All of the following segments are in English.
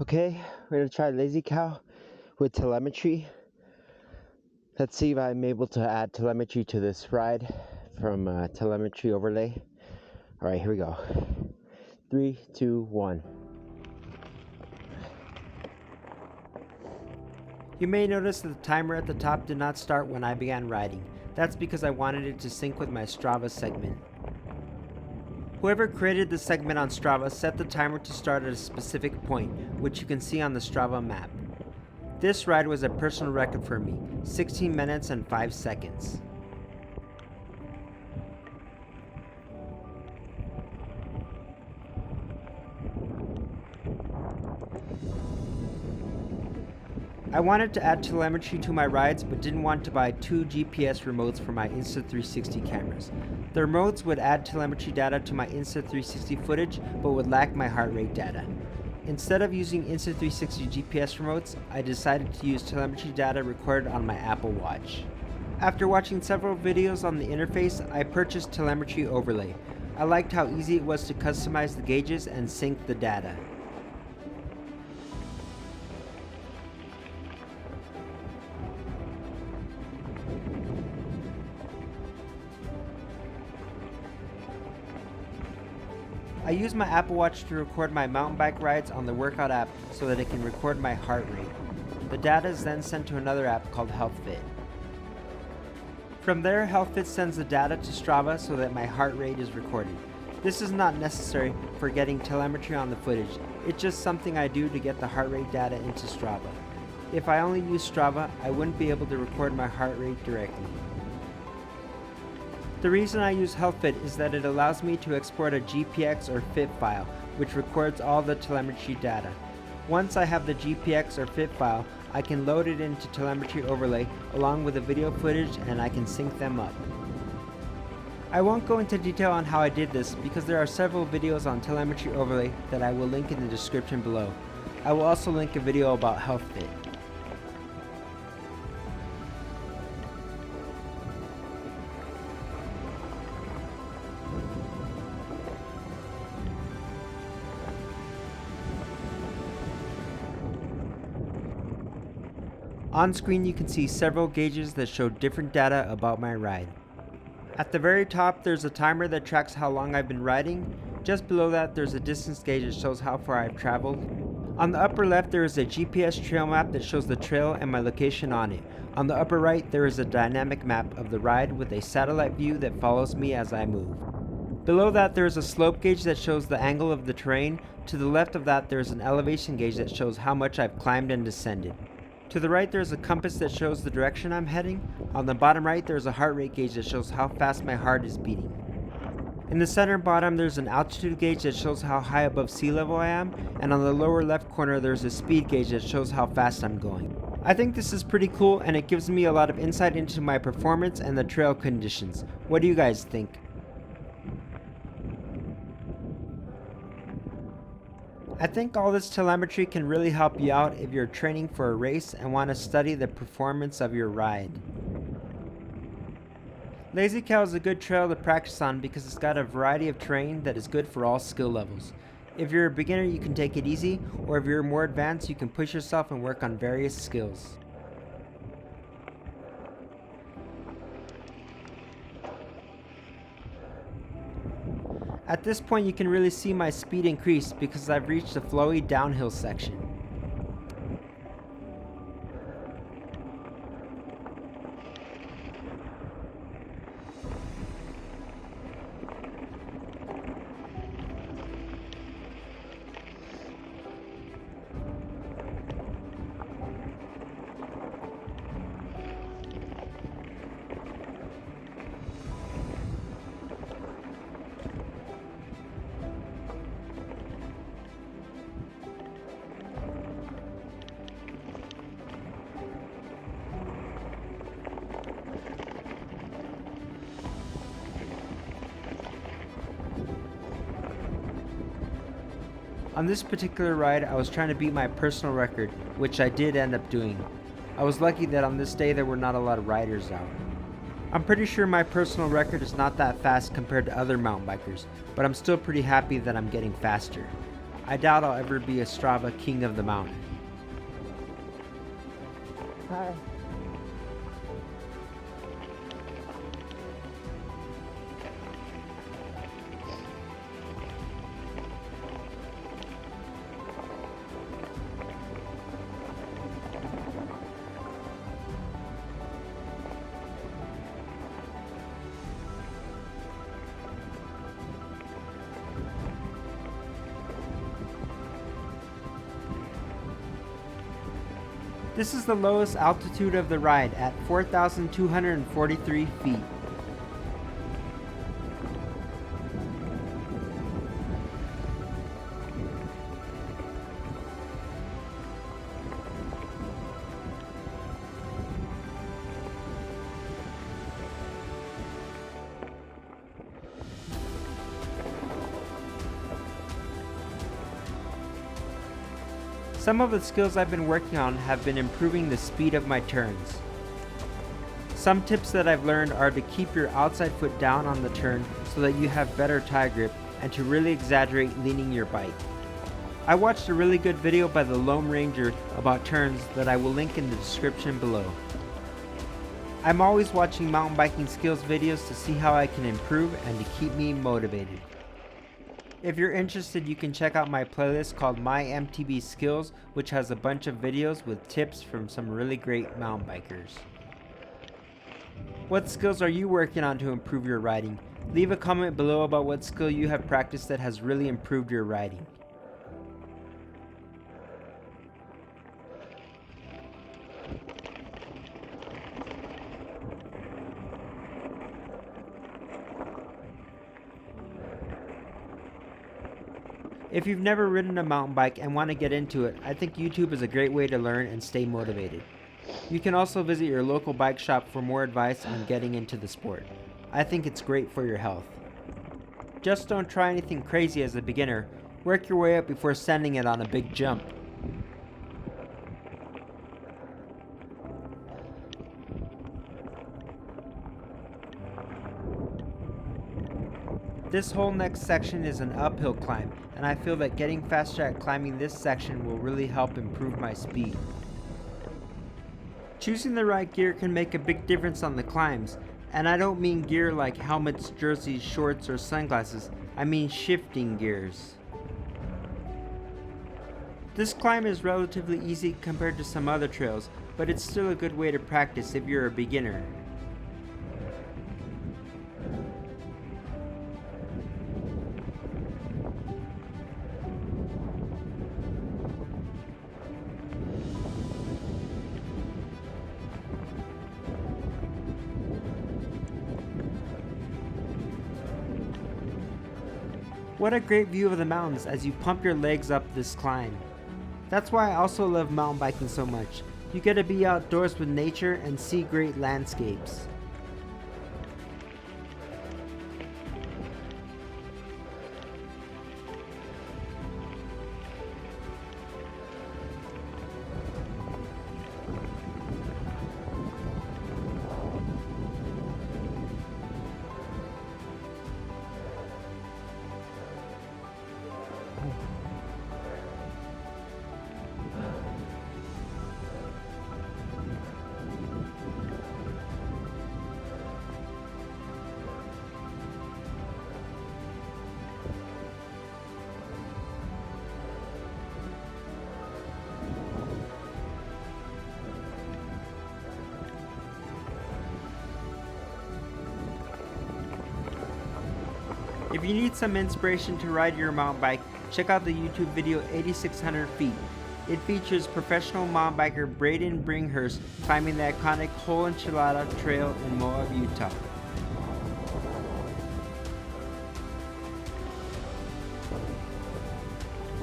Okay, we're gonna try Lazy Cow with telemetry. Let's see if I'm able to add telemetry to this ride from Telemetry Overlay. All right, here we go. 3, 2, 1. You may notice that the timer at the top did not start when I began riding. That's because I wanted it to sync with my Strava segment. Whoever created the segment on Strava set the timer to start at a specific point, which you can see on the Strava map. This ride was a personal record for me, 16 minutes and 5 seconds. I wanted to add telemetry to my rides but didn't want to buy 2 GPS remotes for my Insta360 cameras. The remotes would add telemetry data to my Insta360 footage but would lack my heart rate data. Instead of using Insta360 GPS remotes, I decided to use telemetry data recorded on my Apple Watch. After watching several videos on the interface, I purchased Telemetry Overlay. I liked how easy it was to customize the gauges and sync the data. I use my Apple Watch to record my mountain bike rides on the workout app so that it can record my heart rate. The data is then sent to another app called HealthFit. From there, HealthFit sends the data to Strava so that my heart rate is recorded. This is not necessary for getting telemetry on the footage, it's just something I do to get the heart rate data into Strava. If I only use Strava, I wouldn't be able to record my heart rate directly. The reason I use HealthFit is that it allows me to export a GPX or FIT file, which records all the telemetry data. Once I have the GPX or FIT file, I can load it into Telemetry Overlay along with the video footage and I can sync them up. I won't go into detail on how I did this because there are several videos on Telemetry Overlay that I will link in the description below. I will also link a video about HealthFit. On screen you can see several gauges that show different data about my ride. At the very top there's a timer that tracks how long I've been riding. Just below that there's a distance gauge that shows how far I've traveled. On the upper left there is a GPS trail map that shows the trail and my location on it. On the upper right there is a dynamic map of the ride with a satellite view that follows me as I move. Below that there is a slope gauge that shows the angle of the terrain. To the left of that there is an elevation gauge that shows how much I've climbed and descended. To the right there is a compass that shows the direction I'm heading. On the bottom right there is a heart rate gauge that shows how fast my heart is beating. In the center bottom there's an altitude gauge that shows how high above sea level I am, and on the lower left corner there's a speed gauge that shows how fast I'm going. I think this is pretty cool and it gives me a lot of insight into my performance and the trail conditions. What do you guys think? I think all this telemetry can really help you out if you're training for a race and want to study the performance of your ride. Lazy Cow is a good trail to practice on because it's got a variety of terrain that is good for all skill levels. If you're a beginner you can take it easy, or if you're more advanced you can push yourself and work on various skills. At this point you can really see my speed increase because I've reached the flowy downhill section. On this particular ride, I was trying to beat my personal record, which I did end up doing. I was lucky that on this day there were not a lot of riders out. I'm pretty sure my personal record is not that fast compared to other mountain bikers, but I'm still pretty happy that I'm getting faster. I doubt I'll ever be a Strava king of the mountain. Hi. This is the lowest altitude of the ride at 4,243 feet. Some of the skills I've been working on have been improving the speed of my turns. Some tips that I've learned are to keep your outside foot down on the turn so that you have better tie grip, and to really exaggerate leaning your bike. I watched a really good video by the Lone Ranger about turns that I will link in the description below. I'm always watching mountain biking skills videos to see how I can improve and to keep me motivated. If you're interested, you can check out my playlist called My MTB Skills, which has a bunch of videos with tips from some really great mountain bikers. What skills are you working on to improve your riding? Leave a comment below about what skill you have practiced that has really improved your riding. If you've never ridden a mountain bike and want to get into it, I think YouTube is a great way to learn and stay motivated. You can also visit your local bike shop for more advice on getting into the sport. I think it's great for your health. Just don't try anything crazy as a beginner. Work your way up before sending it on a big jump. This whole next section is an uphill climb, and I feel that getting faster at climbing this section will really help improve my speed. Choosing the right gear can make a big difference on the climbs, and I don't mean gear like helmets, jerseys, shorts, or sunglasses. I mean shifting gears. This climb is relatively easy compared to some other trails, but it's still a good way to practice if you're a beginner. What a great view of the mountains as you pump your legs up this climb. That's why I also love mountain biking so much. You get to be outdoors with nature and see great landscapes. If you need some inspiration to ride your mountain bike, check out the YouTube video 8600 Feet. It features professional mountain biker Braydon Bringhurst climbing the iconic Whole Enchilada Trail in Moab, Utah.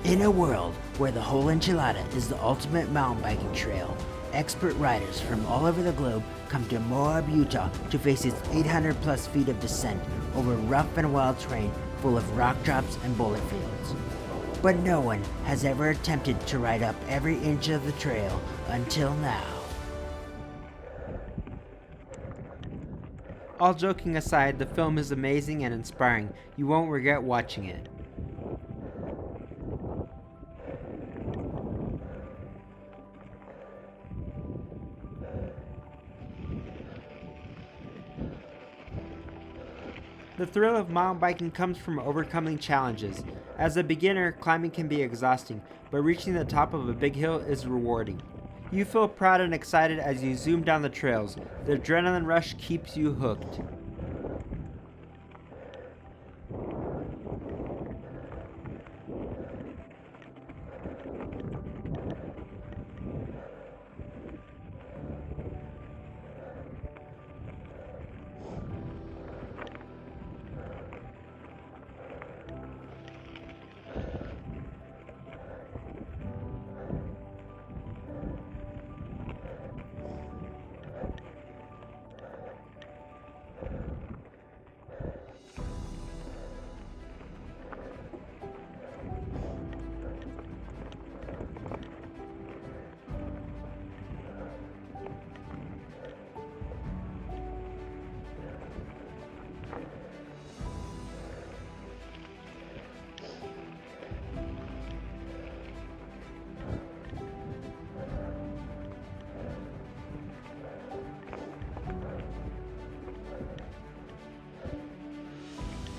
In a world where the Whole Enchilada is the ultimate mountain biking trail, expert riders from all over the globe come to Moab, Utah to face its 800 plus feet of descent over rough and wild terrain full of rock drops and bullet fields. But no one has ever attempted to ride up every inch of the trail until now. All joking aside, the film is amazing and inspiring. You won't regret watching it. The thrill of mountain biking comes from overcoming challenges. As a beginner, climbing can be exhausting, but reaching the top of a big hill is rewarding. You feel proud and excited as you zoom down the trails. The adrenaline rush keeps you hooked.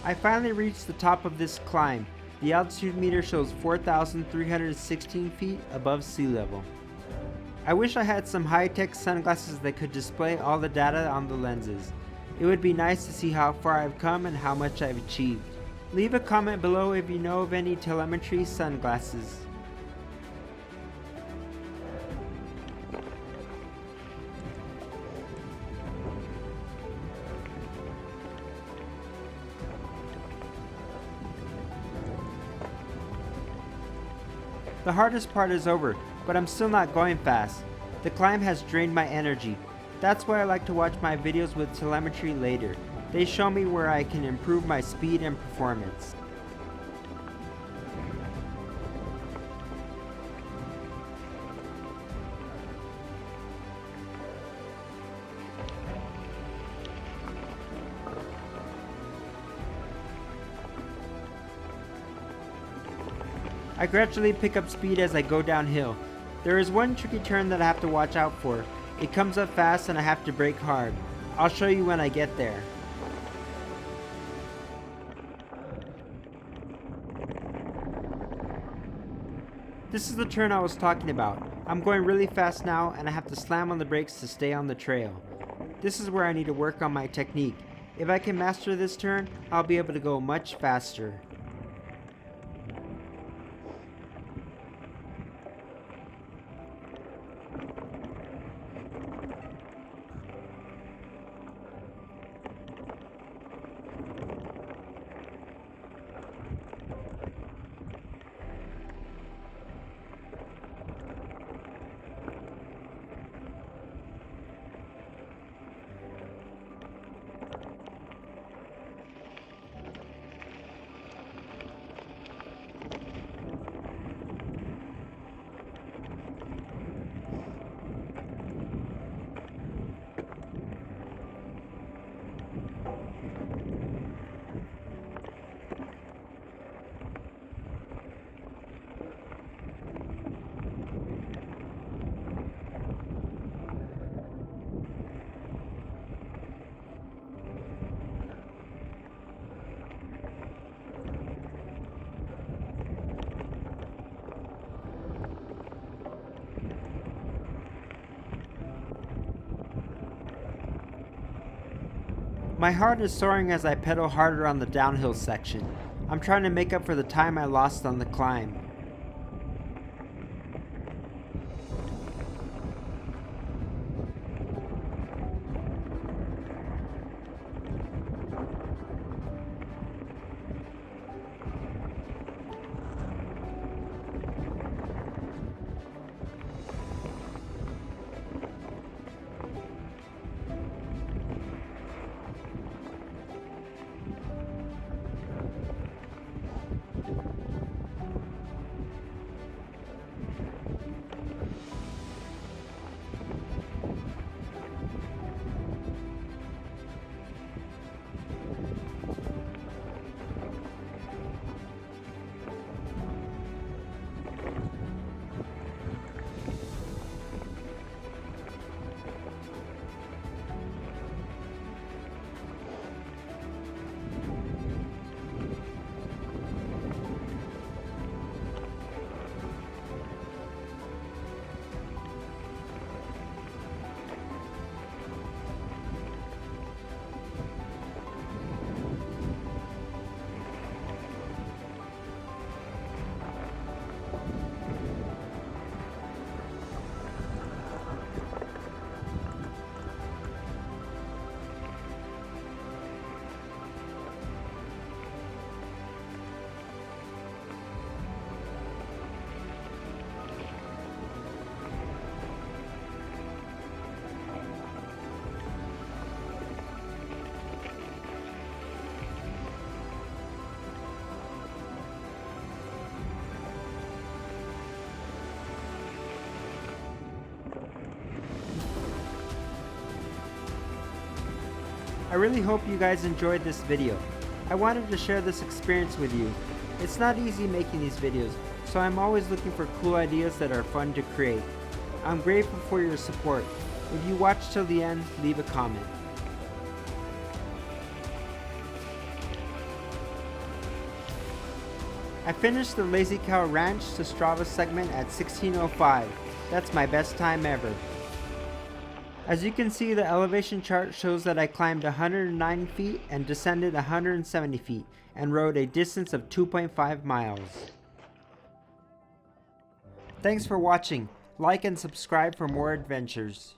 I finally reached the top of this climb. The altitude meter shows 4,316 feet above sea level. I wish I had some high-tech sunglasses that could display all the data on the lenses. It would be nice to see how far I've come and how much I've achieved. Leave a comment below if you know of any telemetry sunglasses. The hardest part is over, but I'm still not going fast. The climb has drained my energy. That's why I like to watch my videos with telemetry later. They show me where I can improve my speed and performance. I gradually pick up speed as I go downhill. There is one tricky turn that I have to watch out for. It comes up fast and I have to brake hard. I'll show you when I get there. This is the turn I was talking about. I'm going really fast now and I have to slam on the brakes to stay on the trail. This is where I need to work on my technique. If I can master this turn, I'll be able to go much faster. My heart is soaring as I pedal harder on the downhill section. I'm trying to make up for the time I lost on the climb. I really hope you guys enjoyed this video. I wanted to share this experience with you. It's not easy making these videos, so I'm always looking for cool ideas that are fun to create. I'm grateful for your support. If you watched till the end, leave a comment. I finished the Lazy Cow Ranch to Strava segment at 16:05. That's my best time ever. As you can see, the elevation chart shows that I climbed 109 feet and descended 170 feet and rode a distance of 2.5 miles. Thanks for watching. Like and subscribe for more adventures.